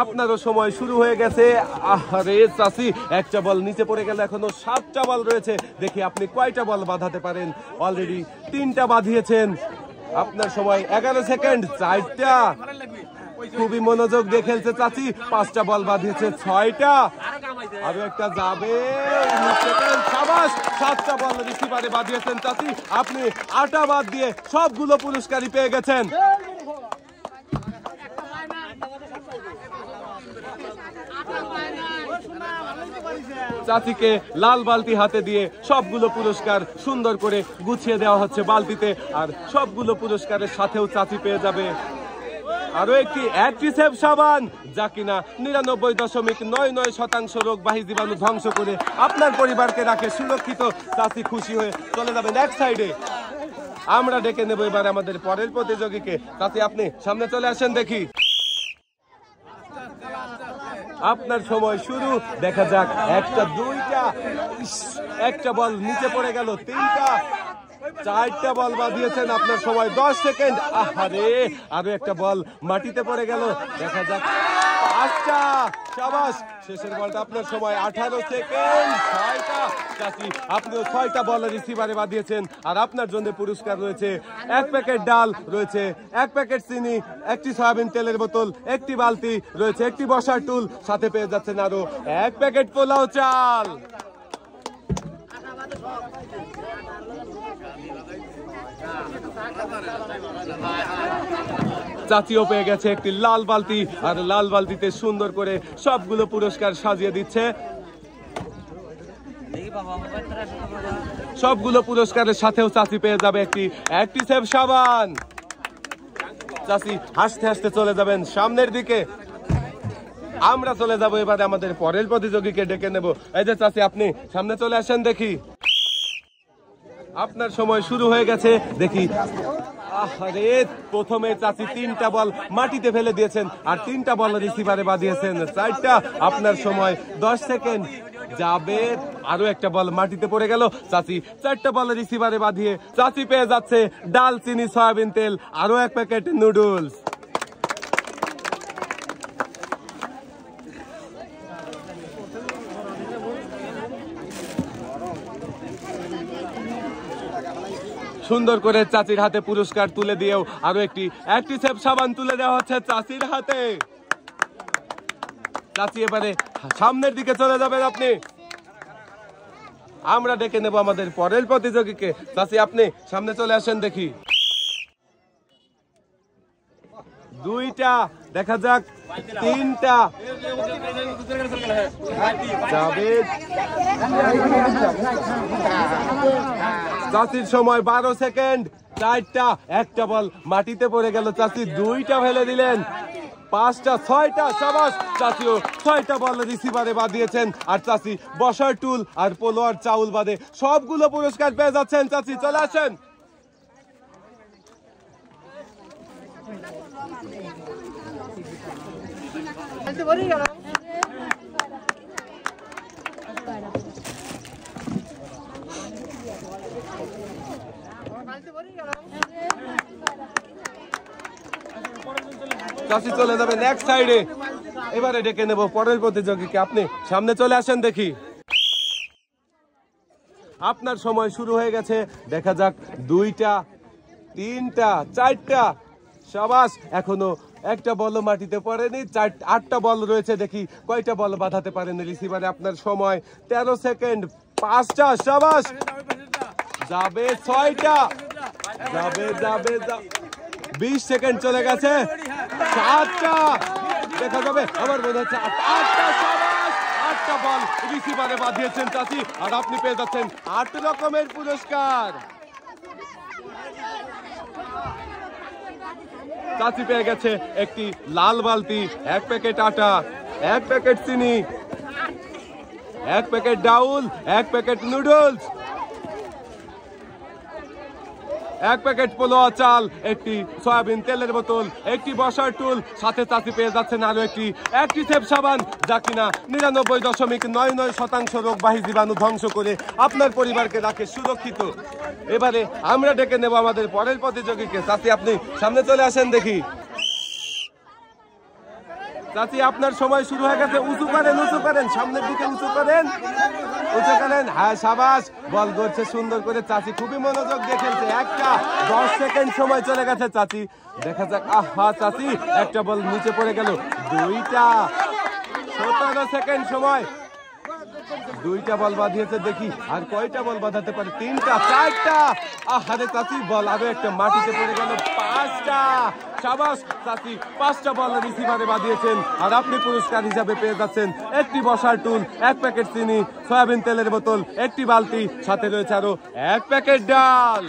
আপনারও সময় শুরু হয়ে গেছে। আরে চাচি, একটা বল নিচে পড়ে গেল, এখনো 7টা বল রয়েছে। দেখি আপনি কয়টা বল বাঁধাতে পারেন। অলরেডি 3টা বাঁধিয়েছেন। আপনার সময় 11 সেকেন্ড। 4টা। খুবই মনোযোগ দিয়ে খেলছে চাচি। 5টা বল বাঁধিয়েছে। 6টা। আরো একটা যাবে। 7টা বল রিসিভারে বাঁধিয়েছেন চাচি। আপনি 8টা বাদ দিয়ে সবগুলো পুরস্কারই পেয়ে গেছেন। চাচিকে লাল বালতি হাতে দিয়ে সবগুলো পুরস্কার সুন্দর করে গুছিয়ে দেওয়া হচ্ছে বালতিতে। আর সবগুলো পুরস্কারের সাথেও চাচি পেয়ে যাবে আরো একটি অ্যাক্টিসেভ সাবান, যা কিনা 99.99% রোগবাহী জীবাণু ধ্বংস করে আপনার পরিবারকে রাখে সুরক্ষিত। চাচি খুশি হয়ে চলে যাবেন এক সাইডে। আমরা ডেকে নেব এবার আমাদের পরের প্রতিযোগীকে। চাচি, আপনি সামনে চলে আসেন দেখি। আপনার সময় শুরু। দেখা যাক। 1টা 2টা। একটা বল নিচে পড়ে গেল। 3টা। 4টা বল বাঁধিয়েছেন। আপনার সময় 10 সেকেন্ড। আহারে, আরো একটা বল মাটিতে পড়ে গেল। দেখা যাক। 5টা। শাবাশ। শেষের বলটা আপনার সময় 18 সেকেন্ড। 6টা। চাচি, আপনিও 6টা বল রিসিভারে বাঁধিয়েছেন। আর আপনার জন্য পুরস্কার রয়েছে 1 প্যাকেট ডাল, রয়েছে 1 প্যাকেট চিনি, একটি সয়াবিন তেলের বোতল, একটি বালতি, রয়েছে একটি বসার টুল, সাথে পেয়ে যাচ্ছেন আরো 1 প্যাকেট পোলাও চাল। চাচিও পেয়ে গেছে একটি লাল বালতি। আর লাল বালতিতে সুন্দর করে সবগুলো পুরস্কার সাজিয়ে দিচ্ছে। সবগুলো পুরস্কারের সাথেও চাচি পেয়ে যাবে একটি অ্যাক্টিসেভ সাবান। চাচি হাসতে হাসতে চলে যাবেন সামনের দিকে। আমরা চলে যাব এবারে আমাদের পরের প্রতিযোগীকে ডেকে নেব। এই যে চাচি, আপনি সামনে চলে আসেন দেখি। আপনার সময় শুরু হয়ে গেছে দেখি। আরে, প্রথমে চাচি 3টা বল মাটিতে ফেলে দিয়েছেন। আর 3টা বল রিসিভারে বাঁধিয়েছেন। 4টা। আপনার সময় 10 সেকেন্ড। যাবে। আরো একটা বল মাটিতে পড়ে গেল। চাচি 4টা বল রিসিভারে বাঁধিয়ে চাচি পেয়ে যাচ্ছে ডাল, চিনি, সয়াবিন তেল, আরো 1 প্যাকেট নুডলস। সুন্দর করে চাচির হাতে পুরস্কার তুলে দিয়েও আরো একটি অ্যাক্টিসেভ সাবান তুলে দেওয়া হচ্ছে চাচির হাতে। চাচি এবারে সামনের দিকে চলে যাবেন আপনি। আমরা ডেকে নেব আমাদের পরের প্রতিযোগীকে। চাচি, আপনি সামনে চলে আসেন দেখি। 2টা। দেখা যাক। 3টা। যাবে। চাচির সময় 12 সেকেন্ড। 4টা। একটা বল মাটিতে পড়ে গেল। চাচি 2টা ফেলে দিলেন। 5টা। 6টা। শাবাশ। চাচিও 6টা বল রিসিভারে বাঁধিয়েছেন। আর চাচি বসার টুল আর পোলো আর চাউল বাদে সবগুলো পুরস্কার পেয়ে যাচ্ছেন। চাচি চলে আসেন। চাচি চলে যাবেন এক সাইডে। এবারে ডেকে নেব পরের প্রতিযোগীকে। আপনি সামনে চলে আসেন দেখি। আপনার সময় শুরু হয়ে গেছে। দেখা যাক। 2টা, 3টা, 4টা। শাবাশ। এখনো একটা বল মাটিতে পড়েনি। 8টা বল রয়েছে। দেখি কয়টা বল বাঁধাতে পারেন রিসিভারে। আপনার সময় 13 সেকেন্ড। 5টা। শাবাশ। যাবে। 6টা। যাবে যাবে। 20 সেকেন্ড চলে গেছে। 7টা। দেখা যাবে। আমার মনে হচ্ছে 8টা। শাবাশ। 8টা বল রিসিভারে বাঁধিয়েছেন চাচি। আর আপনি পেয়ে যাচ্ছেন 8 রকমের পুরস্কার। চাচি পেয়ে গেছে একটি লাল বালতি, 1 প্যাকেট আটা, 1 প্যাকেট চিনি, 1 প্যাকেট ডাউল, 1 প্যাকেট নুডলস, 1 প্যাকেট পোলোয়া চাল, একটি সয়াবিন তেলের বোতল, একটি বসার টুল, সাথে চাচি পেয়ে যাচ্ছেন আরো একটি অ্যাক্টিসেভ সাবান, যা কিনা 99.99% রোগবাহী জীবাণু ধ্বংস করে আপনার পরিবারকে রাখে সুরক্ষিত। এবারে আমরা ডেকে নেব আমাদের পরের প্রতিযোগীকে। চাচি আপনি সামনে চলে আসেন দেখি। চাচি আপনার সময় শুরু হয়ে গেছে। উঁচু করেন, সামনের দিকে উঁচু করেন। হ্যাঁ সাবাস, বল করছে সুন্দর করে চাচি, খুবই মনোযোগ দিয়ে খেলছে। একটা 10 সেকেন্ড সময় চলে গেছে চাচি, দেখা যাক। আহা চাচি, একটা বল নিচে পড়ে গেল। দুইটা 17 সেকেন্ড সময়, দুইটা বল বাঁধিয়েছে, দেখি আর কয়টা বল বাঁধাতে পারে। তিনটা, চারটা, আহারে চাচি বল আরো একটা মাটিতে পড়ে গেল। পাঁচটা, সাবাস চাচি, 5টা বল রিসিভারে বাঁধিয়েছেন। আর আপনি পুরস্কার হিসাবে পেয়ে যাচ্ছেন একটি বসার টুল, 1 প্যাকেট চিনি, সয়াবিন তেলের বোতল, একটি বালতি, সাথে রয়েছে আরো 1 প্যাকেট ডাল।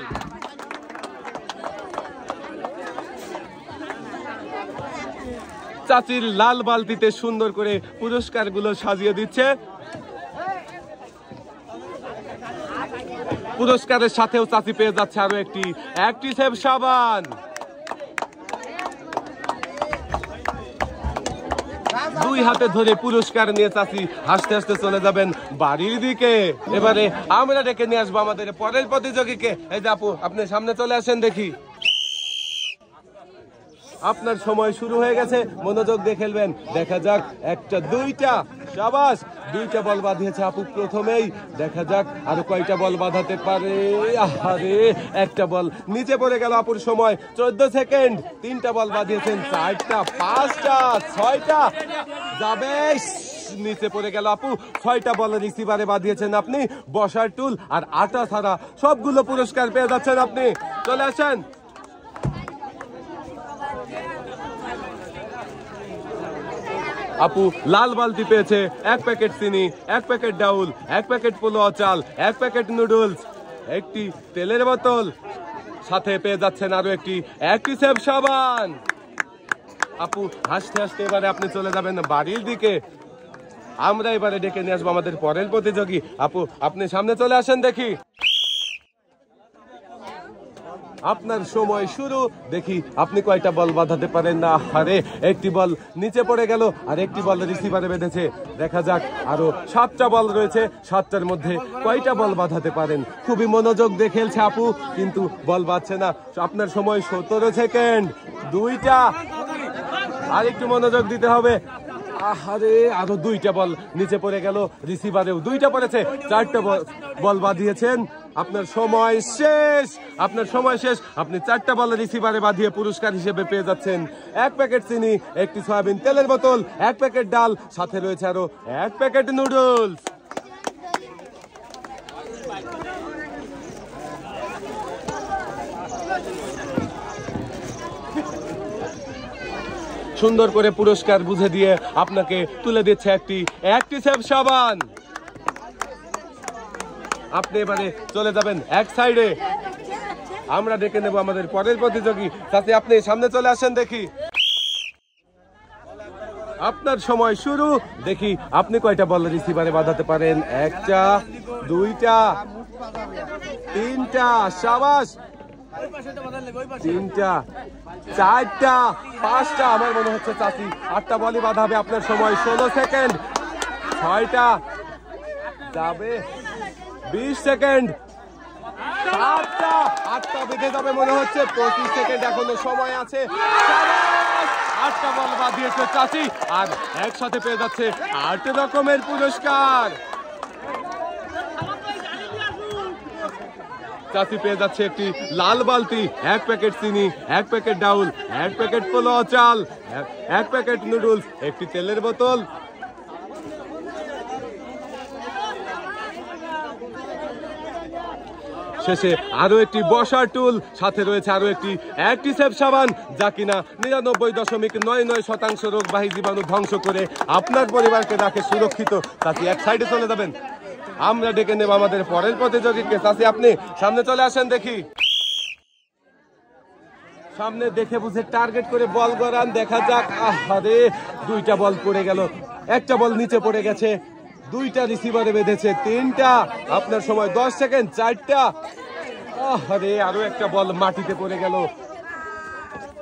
চাচির লাল বালতিতে সুন্দর করে পুরস্কারগুলো সাজিয়ে দিচ্ছে। পুরস্কারের সাথেও চাচি পেয়ে যাচ্ছে আরো একটি অ্যাক্টিসেভ সাবান। দুই হাতে ধরে পুরস্কার নিয়ে চাচি হাসতে হাসতে চলে যাবেন বাড়ির দিকে। এবারে আমরা ডেকে নিয়ে আসবো আমাদের পরের প্রতিযোগীকে। এই যে আপু, আপনি সামনে চলে আসেন দেখি। আপনার সময় শুরু হয়ে গেছে, মনোযোগ দিয়ে খেলবেন। দেখা যাক, একটা, দুইটা, সাবাস, 2টা বল বাঁধিয়েছে আপু প্রথমেই। দেখা যাক আরো কয়টা বল বাঁধাতে পারে। আরে একটা বল নিচে পড়ে গেল আপুর সময় 14 সেকেন্ড। 3টা বল বাঁধিয়েছেন, 4টা, 5টা, 6টা, যাবে, নিচে পড়ে গেল আপু। 6টা বল রিসিভারে বাঁধিয়েছেন আপনি, বসার টুল আর আটা ছাড়া সবগুলো পুরস্কার পেয়ে যাচ্ছেন আপনি। চলে আসেন। আপু লাল বালতি পেয়েছে 1 প্যাকেট চিনি, 1 প্যাকেট ডাউল, 1 প্যাকেট পোলোয়া চাল, 1 প্যাকেট নুডলস, একটি তেলের বোতল, সাথে পেয়ে যাচ্ছেন আরো একটি অ্যাক্টিসেভ সাবান। আপু হাসতে হাসতে এবারে আপনি চলে যাবেন বাড়ির দিকে। আমরা এবারে ডেকে নিয়ে আসবো আমাদের পরের প্রতিযোগী। আপু আপনি সামনে চলে আসেন দেখি। আপনার সময় শুরু, দেখি আপনি কয়টা বল বাঁধাতে পারেন। না, আরে একটি বল নিচে পড়ে গেল আর একটি বল রিসিভারে বেঁধেছে। দেখা যাক আরো 7টা বল রয়েছে, 7টার মধ্যে কয়টা বল বাঁধাতে পারেন। খুবই মনোযোগ দিয়ে খেলছে আপু, কিন্তু বল বাঁধছে না। আপনার সময় 17 সেকেন্ড। 2টা, আর একটু মনোযোগ দিতে হবে। আরে আরো 2টা বল নিচে পড়ে গেল, রিসিভারেও 2টা পড়েছে। 4টা বল বাঁধিয়েছেন। আপনার সময় শেষ, আপনার সময় শেষ। আপনি 4টা বল রিসিভারে বাঁধিয়ে পুরস্কার হিসেবে পেয়ে যাচ্ছেন 1 প্যাকেট চিনি, একটি সয়াবিন তেলের বোতল, 1 প্যাকেট ডাল, সাথে রয়েছে আরো 1 প্যাকেট নুডলস। সুন্দর করে পুরস্কার বুঝে দিয়ে আপনাকে তুলে দিচ্ছে একটি অ্যাক্টিসেভ সাবান। আপনি এবারে চলে যাবেন এক সাইডে। আমরা ডেকে নেব আমাদের পরের প্রতিযোগী। তাতে আপনি সামনে চলে আসেন দেখি। আপনার সময় শুরু, দেখি আপনি কয়টা বল রিসিভারে বাঁধাতে পারেন। 1টা, 2টা, 3টা, সাবাস, 3টা, 4টা, 5টা, আমার মনে হচ্ছে চাচি 8টা বলই বাঁধাবে। আপনার সময় 16 সেকেন্ড। 6টা, যাবে 20 সেকেন্ড। 7টা, 8টা বেঁধে যাবে মনে হচ্ছে। 25 সেকেন্ড এখনো সময় আছে। 8টা বল বাঁধিয়েছে চাচি, আর একসাথে পেয়ে যাচ্ছে 8 রকমের পুরস্কার। চাচি পেয়ে যাচ্ছে একটি লাল বালতি, 1 প্যাকেট চিনি, 1 প্যাকেট ডাউল, 1 প্যাকেট পোলোয়া চাল, 1 প্যাকেট নুডলস, একটি তেলের বোতল, শেষে আরো একটি বসার টুল, সাথে রয়েছে আরো একটি অ্যাক্টিসেভ সাবান, যা কিনা 99.99% রোগবাহী জীবাণু ধ্বংস করে আপনার পরিবারকে রাখে সুরক্ষিত। চাচি এক সাইডে চলে যাবেন। আমরা ডেকে নেব আমাদের পরের প্রতিযোগীকে। চাচি আপনি সামনে চলে আসেন দেখি। সামনে দেখে বুঝে টার্গেট করে বল গড়ান। দেখা যাক। আরে 2টা বল পড়ে গেল, 1টা বল নিচে পড়ে গেছে, 2টা রিসিভারে বেঁধেছে। 3টা, আপনার সময় 10 সেকেন্ড। 4টা, আরে আরো একটা বল মাটিতে পড়ে গেল।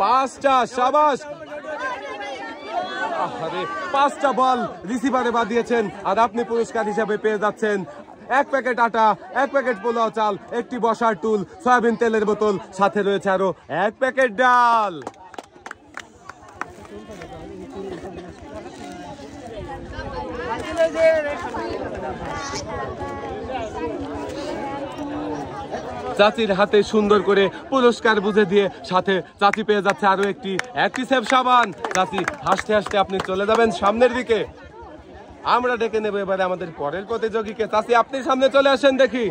5টা, সাবাস, আরে 5টা বল রিসিভারে বাঁধিয়েছেন, আর আপনি পুরস্কার হিসাবে পেয়ে যাচ্ছেন 1 প্যাকেট আটা, 1 প্যাকেট পোলাও চাল, একটি বসার টুল, সয়াবিন তেলের বোতল, সাথে রয়েছে আরো 1 প্যাকেট ডাল। চাচির হাতে সুন্দর করে পুরস্কার বুঝে দিয়ে সাথে চাচি পেয়ে যাচ্ছে আরো একটি অ্যাক্টিসেভ সাবান। চাচি হাসতে হাসতে আপনি চলে যাবেন সামনের দিকে। আমরা ডেকে নেব এবারে আমাদের পরের প্রতিযোগীকে। চাচি আপনি সামনে চলে আসেন দেখি।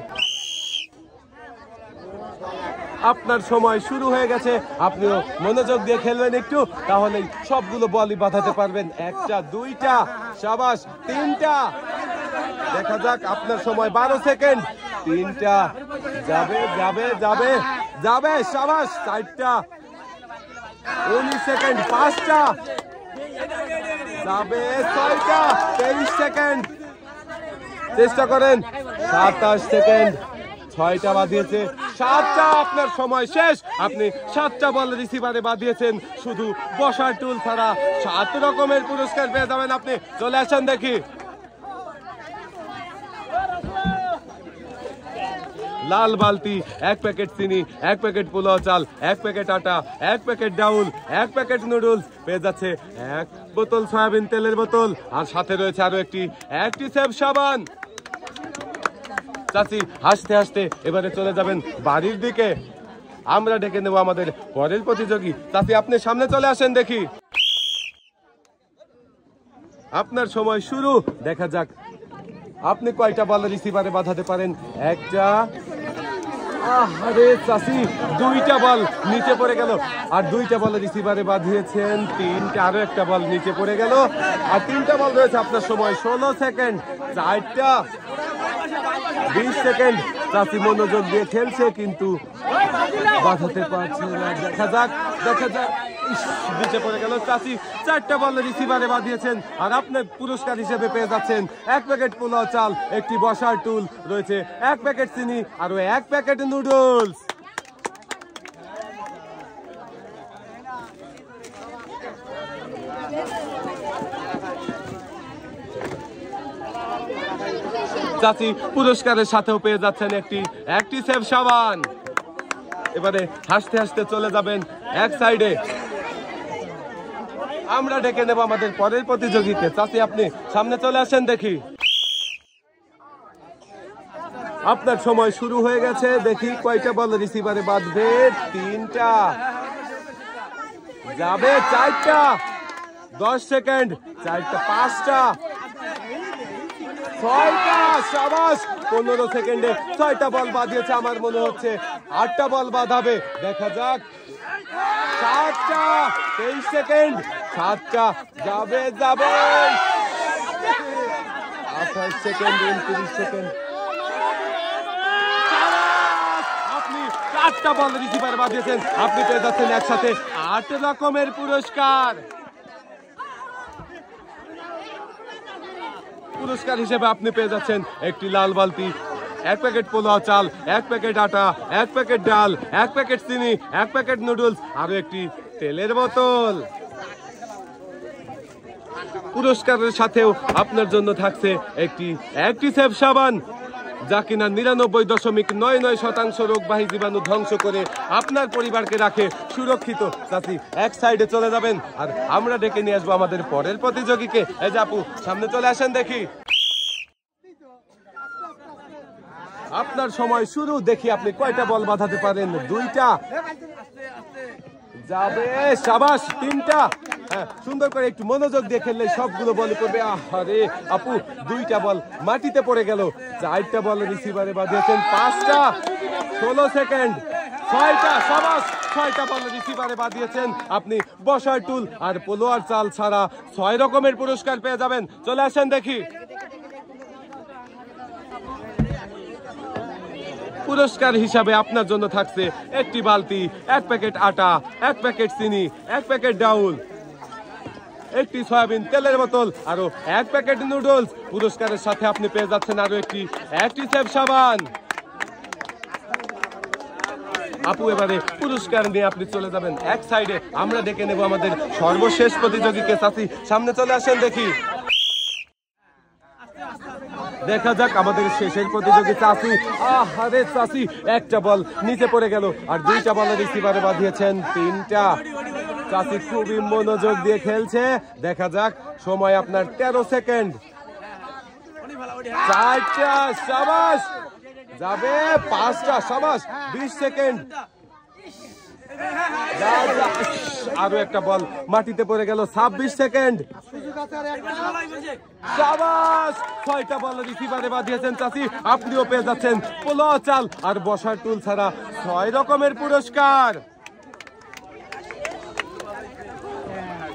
আপনার সময় শুরু হয়ে গেছে, আপনিও মনোযোগ দিয়ে খেলবেন একটু, তাহলেই সবগুলো বলই বাঁধাতে পারবেন। একটা, দুইটা, শাবাশ, তিনটা। দেখা যাক, আপনার সময় 12 সেকেন্ড। তিনটা, যাবে যাবে যাবে যাবে, শাবাশ। চারটা, 19 সেকেন্ড। পাঁচটা, যাবে। ছয়টা, 23 সেকেন্ড। চেষ্টা করেন। 27 সেকেন্ড। ছয়টা বাঁধিয়েছে। সাতটা, আপনার সময় শেষ। আপনি 7টা বল রিসিভারে বাঁধিয়েছেন। শুধু বসার টুল ছাড়া 7 রকমের পুরস্কার পেয়ে যাবেন আপনি। চলে আসেন দেখি। লাল বালতি, 1 প্যাকেট চিনি, 1 প্যাকেট পোলাও চাল, 1 প্যাকেট আটা, 1 প্যাকেট ডাউল, 1 প্যাকেট নুডলস, পেয়ে যাচ্ছে 1 বোতল সয়াবিন তেলের বোতল, আর সাথে রয়েছে আরো একটি অ্যাক্টিসেভ সাবান। চাচি হাসতে হাসতে এবারে চলে যাবেন বাড়ির দিকে। আমরা ডেকে নেব আমাদের পরের প্রতিযোগী। চাচি আপনি সামনে চলে আসেন দেখি। আপনার সময় শুরু। দেখা যাক আপনি কয়টা বল রিসিভারে বাঁধাতে পারেন। একটা, আরে চাচি 2টা বল নিচে পড়ে গেল। আর 2টা বল রিসিভারে বাঁধিয়েছেন। 3টা, আরো একটা বল নিচে পড়ে গেল। আর 3টা বল রয়েছে। আপনার সময় 16 সেকেন্ড। 4টা, 20 সেকেন্ড। চাচি মনোযোগ দিয়ে খেলছে কিন্তু বাঁধাতে পারছে না। দেখা যাক, দেখা যাক। নিচে পড়ে গেল। চাচি 4টা বল রিসিভারে বাঁধিয়েছেন। আর আপনি পুরস্কার হিসেবে পেয়ে যাচ্ছেন 1 প্যাকেট পোলাও চাল, একটি বসার টুল, রয়েছে 1 প্যাকেট চিনি, আর 1 প্যাকেট নুডলস। চাচি পুরস্কারের সাথেও পেয়ে যাচ্ছেন একটি অ্যাক্টিসেভ সাবান। এবারে হাসতে হাসতে চলে যাবেন এক সাইডে। আমরা ডেকে নেব আমাদের পরের প্রতিযোগীকে। চাচি আপনি সামনে চলে আসেন দেখি। আপনার সময় শুরু হয়ে গেছে। দেখি কয়টা বল রিসিভারে বাঁধবে। 3টা, যাবে। 4টা, 10 সেকেন্ড। 4টা, 5টা, 6টা, শাবাশ। 15 সেকেন্ডে 6টা বল বাঁধিয়েছে। আমার মনে হচ্ছে 8টা বল বাঁধাবে। দেখা যাক। 7টা, 23 সেকেন্ড। 7টা, যাবে যাবে। 28 সেকেন্ড, 29 সেকেন্ড। আপনি 4টা বল রিসিভার বাঁধিয়েছেন। আপনি পেয়ে যাচ্ছেন একসাথে 8 রকমের পুরস্কার। পুরস্কার হিসেবে আপনি পেয়ে যাচ্ছেন একটি লাল বালতি, 1 প্যাকেট পোলাও চাল, 1 প্যাকেট আটা, 1 প্যাকেট ডাল, 1 প্যাকেট চিনি, 1 প্যাকেট নুডলস, আরো একটি তেলের বোতল। পুরস্কারের সাথেও আপনার জন্য থাকছে একটি অ্যাক্টিসেভ সাবান, যা কিনা 99.99% রোগবাহী জীবাণু ধ্বংস করে আপনার পরিবারকে রাখে সুরক্ষিত। চাচি এক সাইডে চলে যাবেন, আর আমরা ডেকে নিয়ে আসবো আমাদের পরের প্রতিযোগীকে। এই যে আপু সামনে চলে আসেন দেখি। আপনার সময় শুরু। দেখি আপনি কয়টা বল বাঁধাতে পারেন। 2টা, যাবে। শাবাশ। 3টা। হ্যাঁ, সুন্দর করে একটু মনোযোগ দিয়ে খেললে সবগুলো বল করবে। আরে আপু 2টা বল মাটিতে পড়ে গেল। 4টা বল রিসিভারে বাঁধিয়েছেন। 5টা, 16 সেকেন্ড। 6টা, শাবাশ। 6টা বল রিসিভারে বাঁধিয়েছেন। আপনি বসার টুল আর পোলোয়ার চাল ছাড়া 6 রকমের পুরস্কার পেয়ে যাবেন। চলে আসেন দেখি। পুরস্কার হিসাবে আপনার জন্য থাকছে একটি বালতি, 1 প্যাকেট আটা, 1 প্যাকেট চিনি, 1 প্যাকেট ডাউল, একটি সয়াবিন তেলের বোতল, আরো 1 প্যাকেট নুডলস। পুরস্কারের সাথে আপনি পেয়ে যাচ্ছেন আরো একটি অ্যাক্টিসেভ সাবান। আপু এবারে পুরস্কার নিয়ে আপনি চলে যাবেন এক সাইডে। আমরা ডেকে নেব আমাদের সর্বশেষ প্রতিযোগীকে। চাচি সামনে চলে আসেন দেখি। দেখা যাক আমাদের শেষের প্রতিযোগী চাচি। আরে চাচি একটা বল নিচে পড়ে গেল, আর 2টা বল রিসিভারে বাঁধিয়েছেন। 3টা, চাচি খুবই মনোযোগ দিয়ে খেলছে। দেখা যাক, সময় আপনার 13 সেকেন্ড। 4টা, সাবাস। যাবে 5টা, সাবাস। 20 সেকেন্ড। আরো একটা বল মাটিতে পড়ে গেল। 26 সেকেন্ড। সাবাস। 6টা বল রিসিভারে বাঁধিয়েছেন চাচি। আপনিও পেয়ে যাচ্ছেন পোলো চাল আর বসার টুল ছাড়া 6 রকমের পুরস্কার।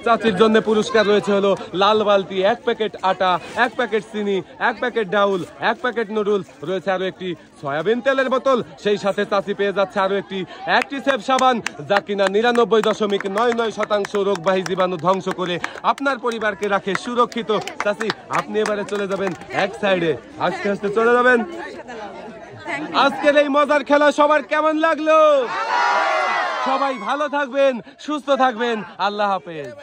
চাচির জন্য পুরস্কার রয়েছে হলো লাল বালতি, 1 প্যাকেট আটা, 1 প্যাকেট চিনি, 1 প্যাকেট ডাউল, 1 প্যাকেট নুডলস, রয়েছে আরো একটি সয়াবিন তেলের বোতল। সেই সাথে চাচি পেয়ে যাচ্ছে আরো একটি অ্যাক্টিসেভ সাবান, যা কিনা 99.99% রোগবাহী জীবাণু ধ্বংস করে আপনার পরিবারকে রাখে সুরক্ষিত। চাচি, আপনি এবারে চলে যাবেন এক সাইডে, আস্তে আস্তে চলে যাবেন। আজকের এই মজার খেলা সবার কেমন লাগলো? সবাই ভালো থাকবেন, সুস্থ থাকবেন। আল্লাহ হাফেজ।